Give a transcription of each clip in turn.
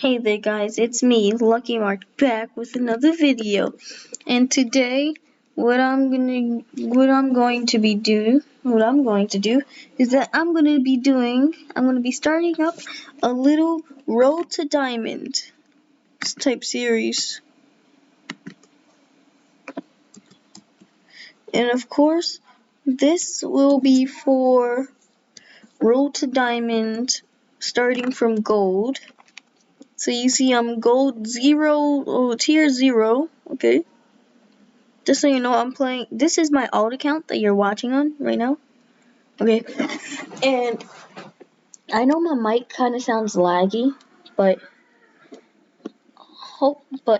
Hey there guys, it's me, Lucky Mark, back with another video. And today what I'm going to do is that I'm gonna be starting up a little Road to Diamond type series. And of course, this will be for Road to Diamond starting from gold. So you see I'm gold 0, tier 0, okay? Just so you know, I'm playing, this is my alt account that you're watching on right now, okay? And I know my mic kind of sounds laggy, but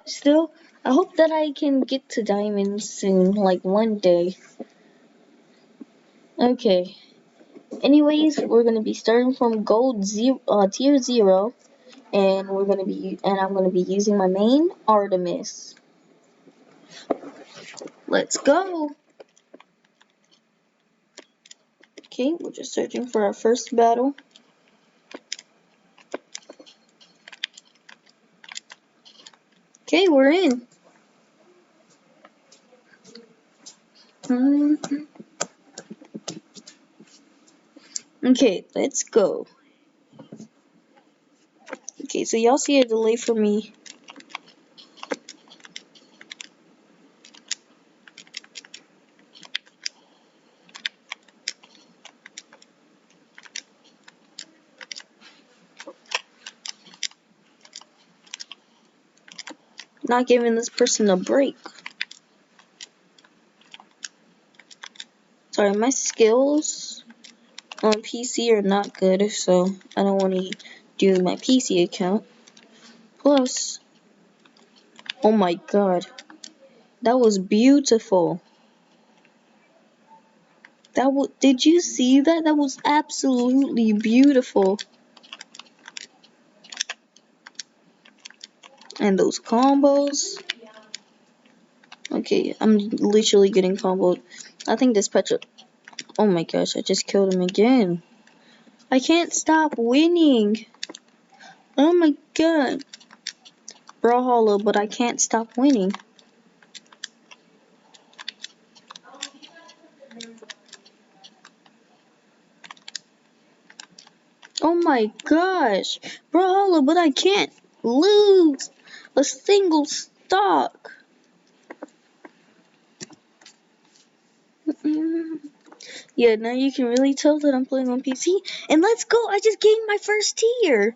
still, I hope that I can get to diamonds soon, like one day. Okay. Anyways, we're gonna be starting from gold tier 0, and I'm gonna be using my main Artemis. Let's go. Okay, we're just searching for our first battle. Okay, we're in. Okay, let's go. Okay, so y'all see a delay for me. Not giving this person a break. Sorry, my skills on PC are not good, so I don't want to do my PC account. Plus, oh my god, that was beautiful. Did you see that? That was absolutely beautiful. And those combos. Okay, I'm literally getting comboed. I think this Petra. Oh my gosh, I just killed him again. I can't stop winning. Oh my god. Brawlhalla, but I can't stop winning. Oh my gosh. Brawlhalla, but I can't lose a single stock. Yeah, now you can really tell that I'm playing on PC. And let's go, I just gained my first tier.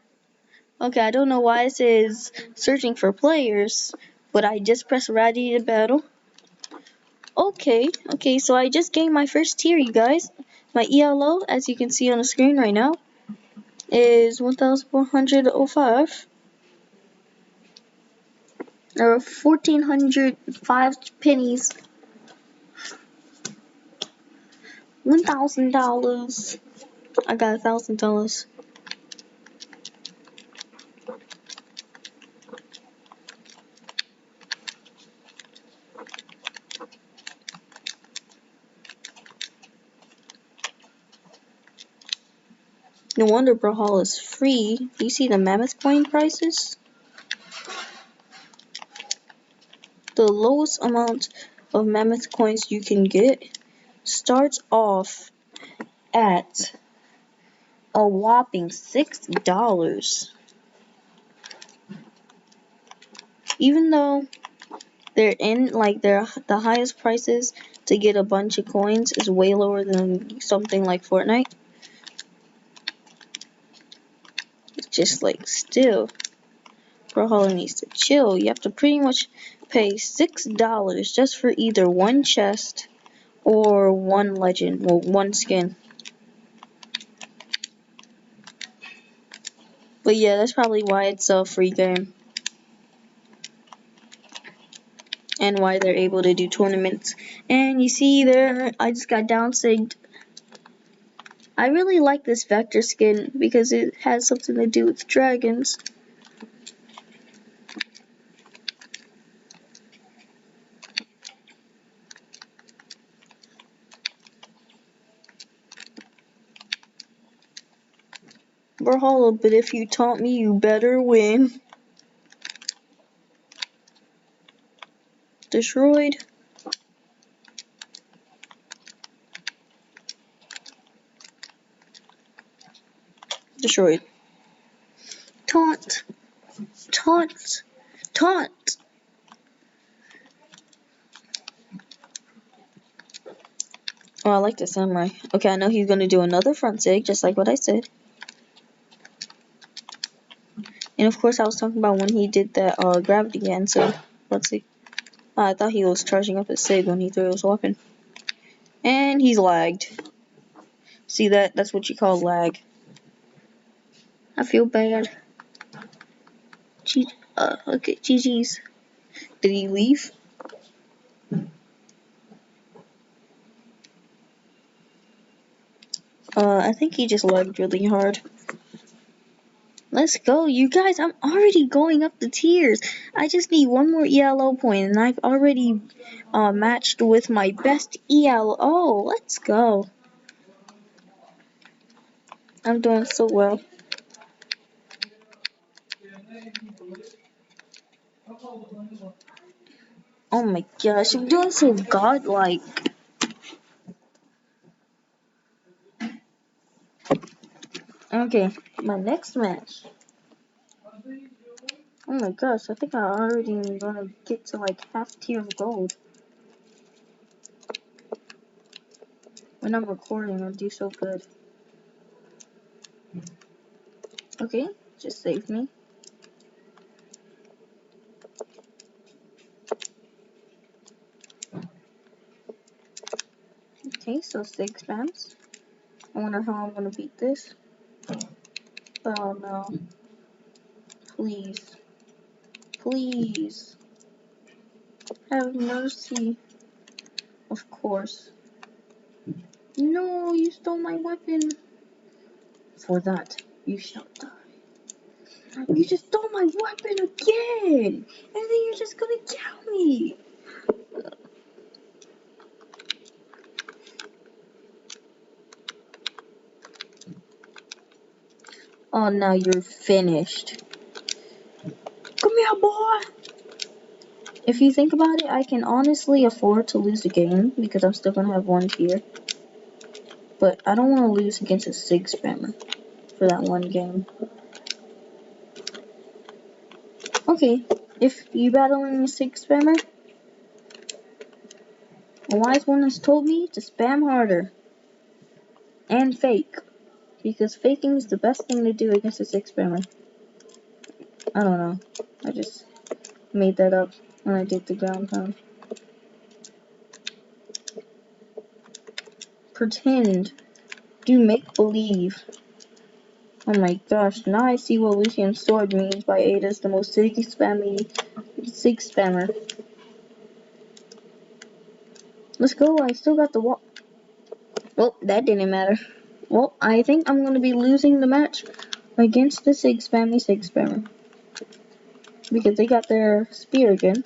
Okay, I don't know why it says searching for players, but I just pressed ready to battle. Okay, so I just gained my first tier, you guys. My ELO, as you can see on the screen right now, is 1,405. Or 1,405 pennies. $1,000. I got $1,000. No wonder Brawlhalla is free. Do you see the mammoth coin prices? The lowest amount of mammoth coins you can get starts off at a whopping $6. Even though the highest prices to get a bunch of coins is way lower than something like Fortnite. It's just like still, Brawlhalla needs to chill. You have to pretty much pay $6 just for either one chest or one legend, well, one skin. But yeah, that's probably why it's a free game. And why they're able to do tournaments. And you see there, I just got downsigged. I really like this Vector skin because it has something to do with dragons. Brawlhalla, but if you taunt me, you better win. Destroyed. Destroyed. Taunt. Taunt. Taunt. Oh, I like the samurai. Okay, I know he's gonna do another front sig, just like what I said. And of course, I was talking about when he did that gravity again. So let's see. I thought he was charging up his sig when he threw his weapon, and he's lagged. See that? That's what you call lag. I feel bad. Okay, GG's. Did he leave? I think he just lagged really hard. Let's go, you guys. I'm already going up the tiers. I just need one more ELO point, and I've already matched with my best ELO. Let's go. I'm doing so well. Oh my gosh, I'm doing so godlike. Okay, my next match. Oh my gosh, I think I already am gonna get to like half tier of gold. When I'm recording, I do so good. Okay, just save me. Okay, so 6 spams. I wonder how I'm gonna beat this. Oh no. Please. Please. Have mercy. Of course. No, you stole my weapon. For that, you shall die. You just stole my weapon again! And then you're just gonna kill me! Oh, now you're finished. Come here, boy! If you think about it, I can honestly afford to lose a game because I'm still gonna have 1 tier. But I don't want to lose against a sig spammer for that 1 game. Okay, if you battling a sig spammer, a wise one has told me to spam harder. And fake. Because faking is the best thing to do against a sig spammer. I don't know. I just made that up when I did the ground pound. Pretend. Do make believe. Oh my gosh, now I see what Lucian's sword means by Ada's the most sig spammer. Let's go, I still got the wall. Well, that didn't matter. Well, I think I'm gonna be losing the match against the sig spammer. Because they got their spear again.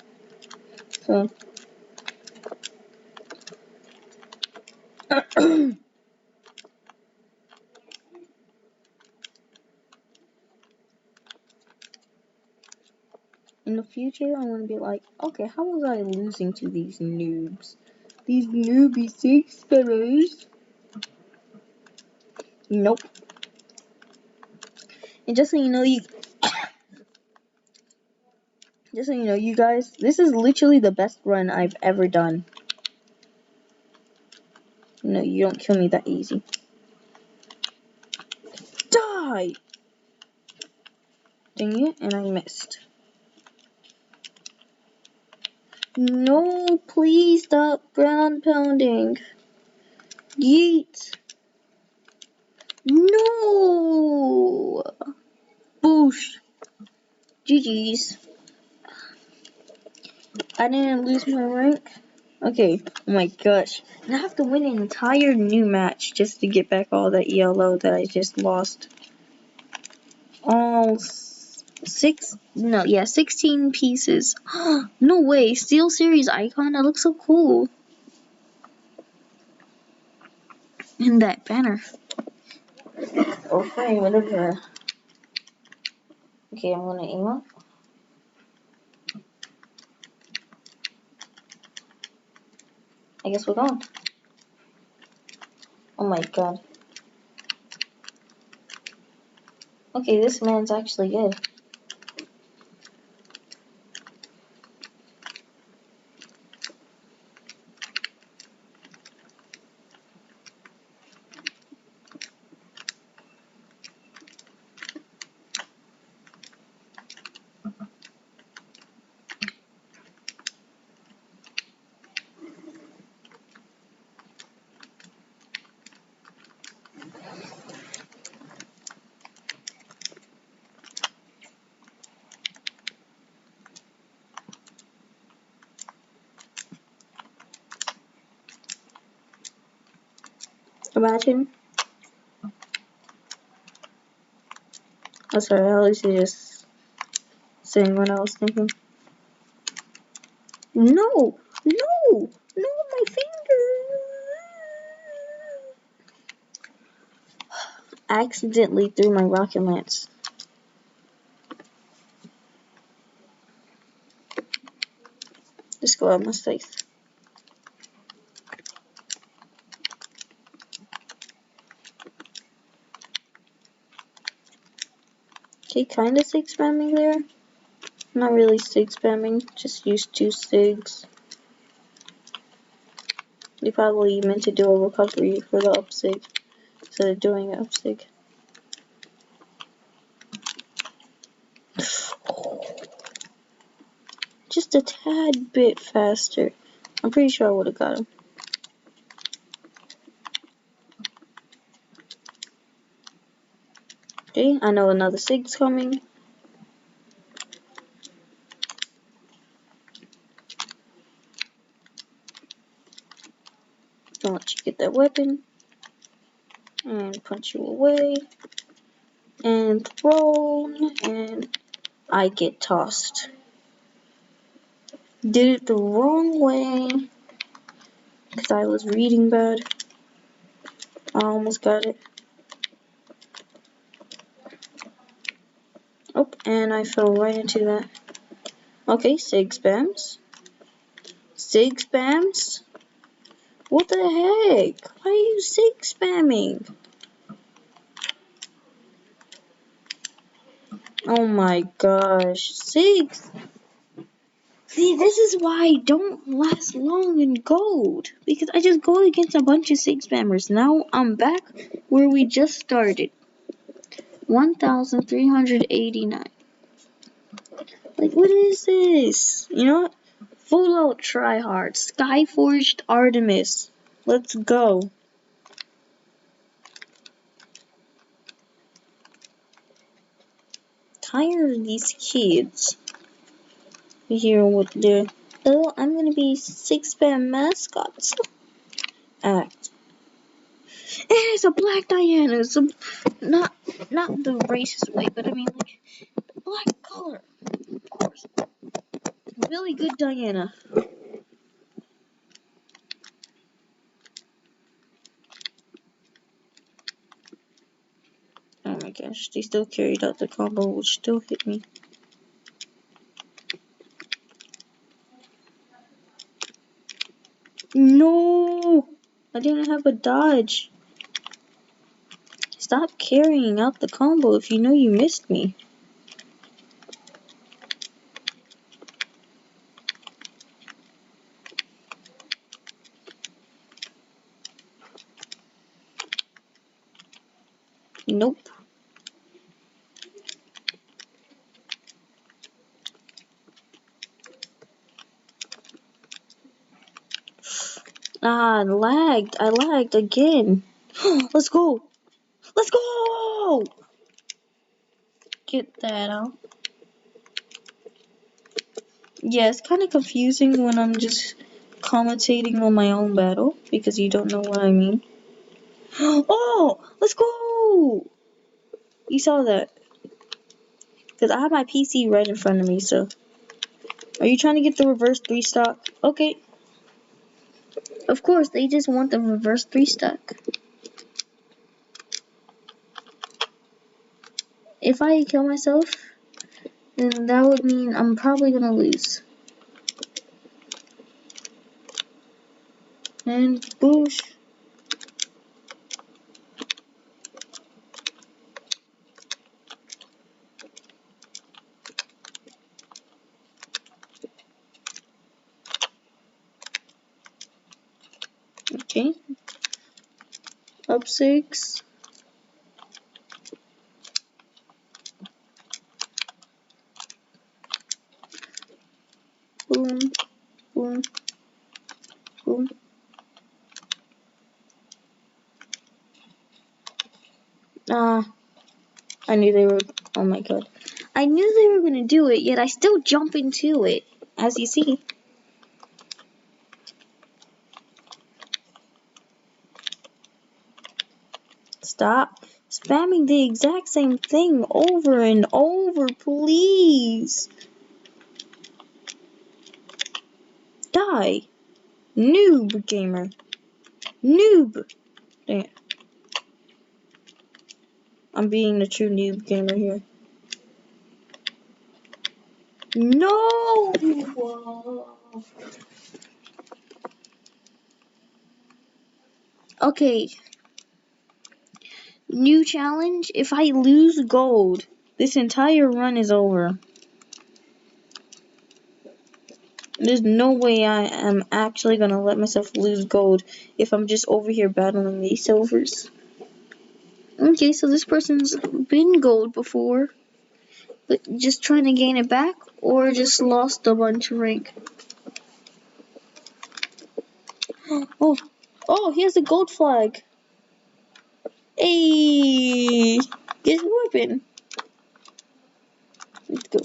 So in the future, I'm gonna be like, okay, how was I losing to these noobs? These newbie sig spammers? Nope. And just so you know, you guys, this is literally the best run I've ever done. No, you don't kill me that easy. Die! Dang it, and I missed. No, please stop ground pounding. Yeet. No! Boosh. GG's. I didn't lose my rank. Okay, oh my gosh. And I have to win an entire new match just to get back all that ELO that I just lost. All 16 pieces. No way, Steel Series icon, that looks so cool. And that banner. Okay, whatever. Okay, I'm gonna aim up. I guess we're gone. Oh my god. Okay, this man's actually good. Imagine. Oh, sorry, I was just saying what I was thinking. No! No! No, my finger! I accidentally threw my rocket lance. Just go out my face. Okay, kinda sig spamming there. Not really sig spamming, just used 2 sigs. You probably meant to do a recovery for the up sig instead of doing up sig. Just a tad bit faster. I'm pretty sure I would have got him. Okay, I know another sig's coming. Don't let you get that weapon. And punch you away. And thrown. And I get tossed. Did it the wrong way. Because I was reading bad. I almost got it. Oh, and I fell right into that. Okay, sig spams. Sig spams? What the heck? Why are you sig spamming? Oh my gosh. Sigs! See, this is why I don't last long in gold. Because I just go against a bunch of sig spammers. Now I'm back where we just started. 1,389. Like, what is this? You know what? Full out try hard. Skyforged Artemis. Let's go. Tired of these kids. Here with their, oh, I'm gonna be 6 spam mascots. Act. It's a black Diana. It's a, not the racist way, but I mean like black color. Of course. Really good Diana. Oh my gosh, they still carried out the combo, which still hit me. No! I didn't have a dodge. Stop carrying out the combo if you know you missed me. Nope. Ah, I lagged again. Let's go! Let's go! Get that out. Yeah, it's kind of confusing when I'm just commentating on my own battle because you don't know what I mean. Oh, let's go! You saw that. Because I have my PC right in front of me, so. Are you trying to get the reverse 3 stock? Okay. Of course, they just want the reverse 3 stock. If I kill myself, then that would mean I'm probably gonna lose. And boosh. Okay. Up 6. Boom. Boom. Boom. I knew they were. Oh my god. I knew they were gonna do it, yet I still jump into it, as you see. Stop spamming the exact same thing over and over, please. Die. Noob gamer. Noob. Damn. I'm being the true noob gamer here. No! Okay. New challenge. If I lose gold, this entire run is over. There's no way I am actually gonna let myself lose gold if I'm just over here battling these silvers. Okay, so this person's been gold before, but just trying to gain it back, or just lost a bunch of rank. Oh, he has a gold flag. Hey, get his weapon. Let's go.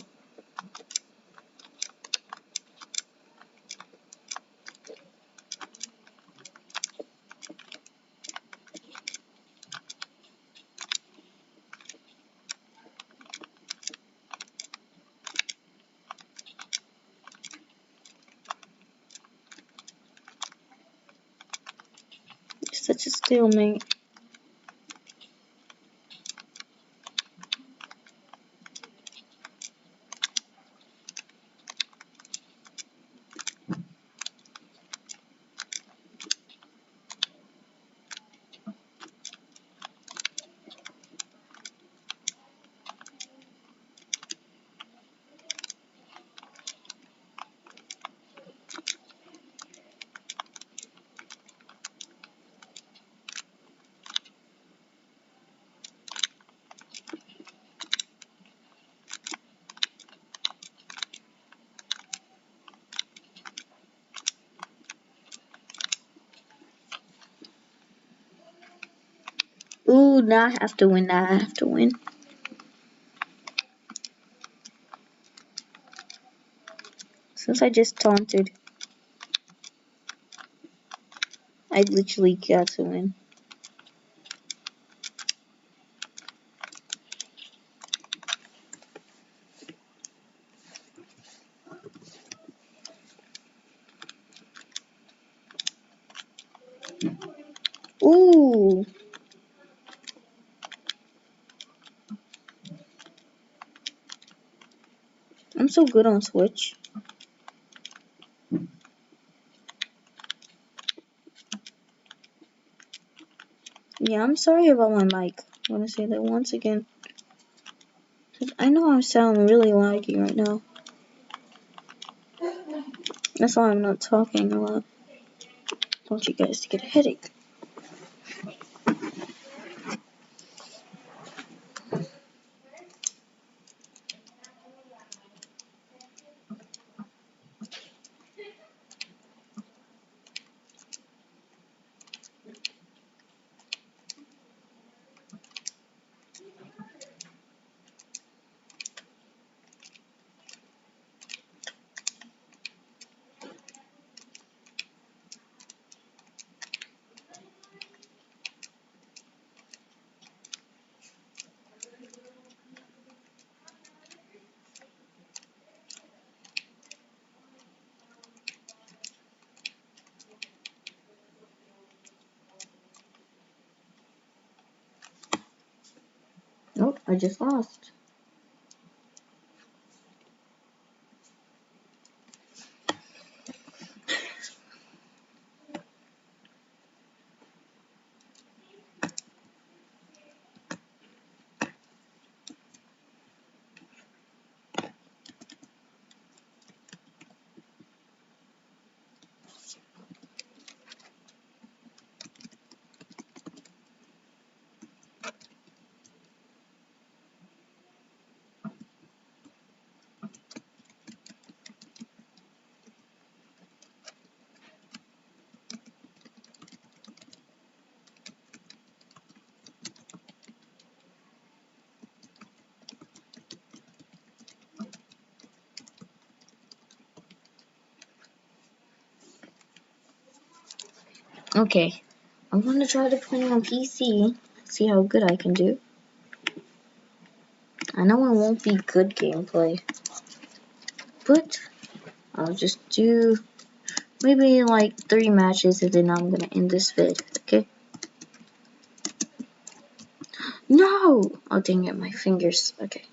Such a stalemate. Ooh, now I have to win. Now I have to win. Since I just taunted, I literally got to win. Ooh. I'm so good on Switch. Yeah, I'm sorry about my mic. I want to say that once again. I know I sound really laggy right now. That's why I'm not talking a lot. I want you guys to get a headache. Nope, I just lost. Okay, I'm gonna try to play on PC, see how good I can do. I know it won't be good gameplay, but I'll just do maybe like 3 matches and then I'm gonna end this vid, okay? No! Oh dang it, my fingers. Okay.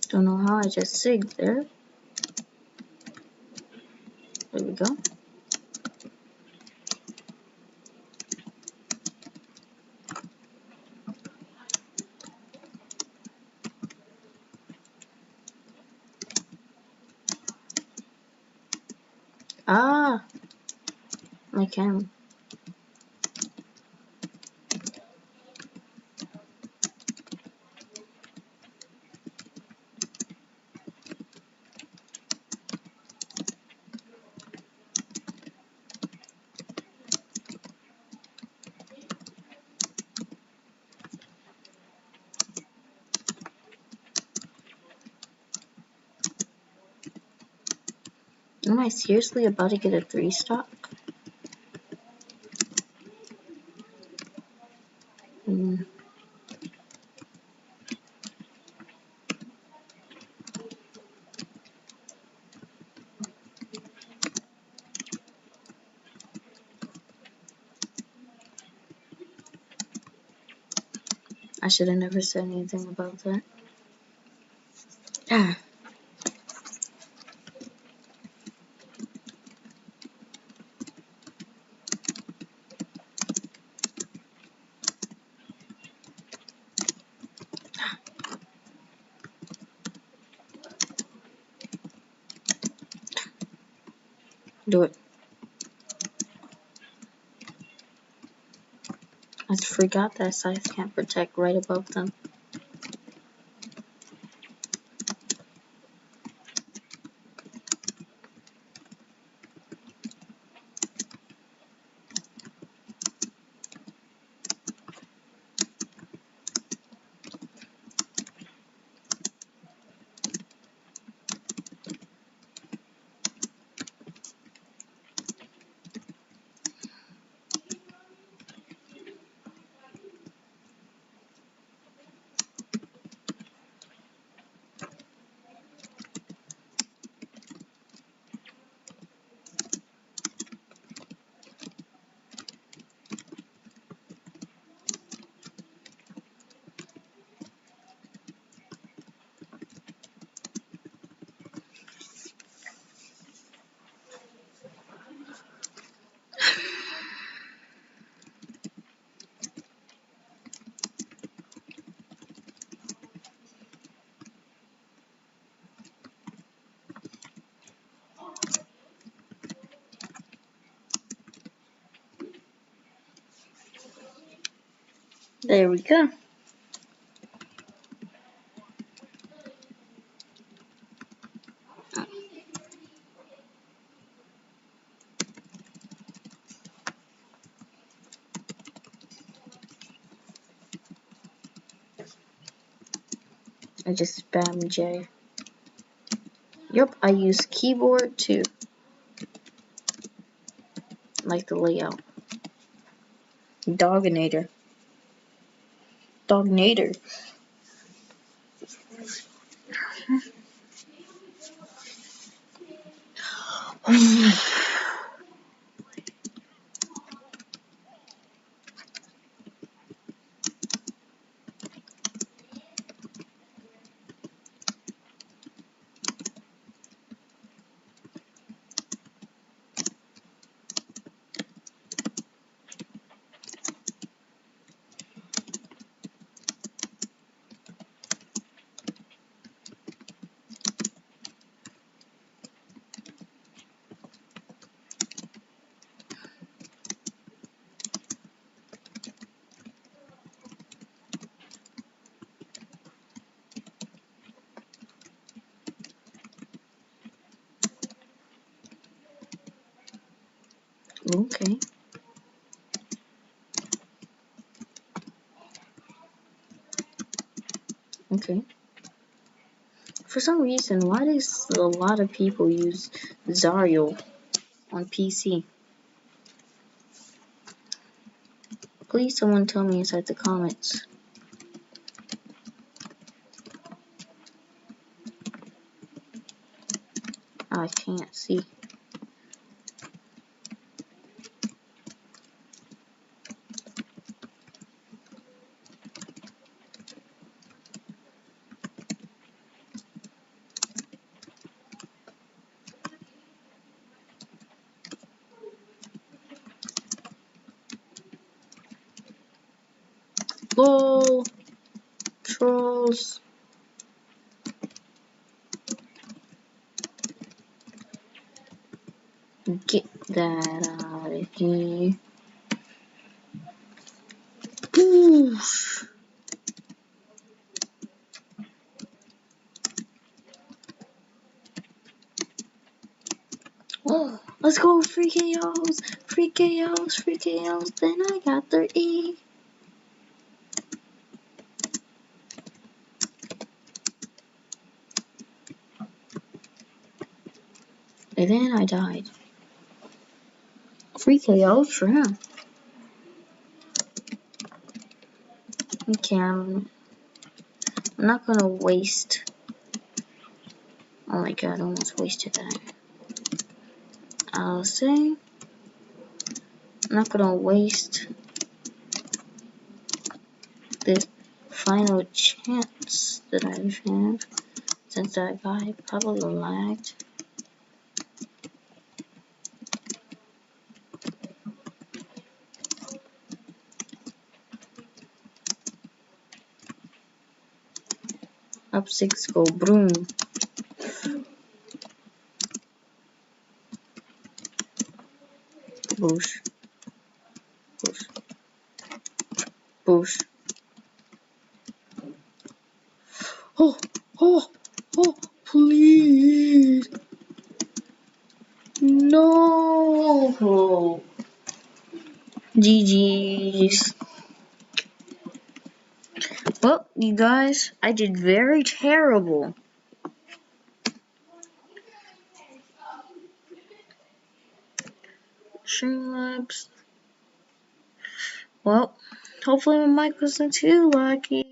Don't know how I just sigged there. There we go. Ah! I can. Am I seriously about to get a 3-stock? I should have never said anything about that. Ah. Do it. I forgot that scythe can't protect right above them. There we go. I just spam J. Yep, I use keyboard too. Like the layout. Doginator. Dognator. Okay. Okay. For some reason, why does a lot of people use Zario on PC? Please someone tell me inside the comments. I can't see. LOL. Trolls. Get that out of here. Boosh. Oh, let's go, free KOs, free KOs, free KOs. Then I got their E. And then I died. Free KOs for him. Okay, I'm not gonna waste. Oh my god, I almost wasted that. I'll say I'm not gonna waste this final chance that I've had since that guy probably lagged. Up 6 go boom. Boosh. Boosh. Boosh. Oh, oh, oh, please. No. GG's. Well, you guys, I did very terrible. Streamlabs. Well, hopefully my mic wasn't too lucky.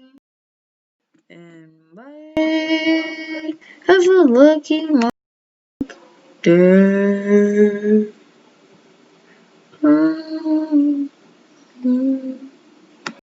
And bye. Have a lucky day.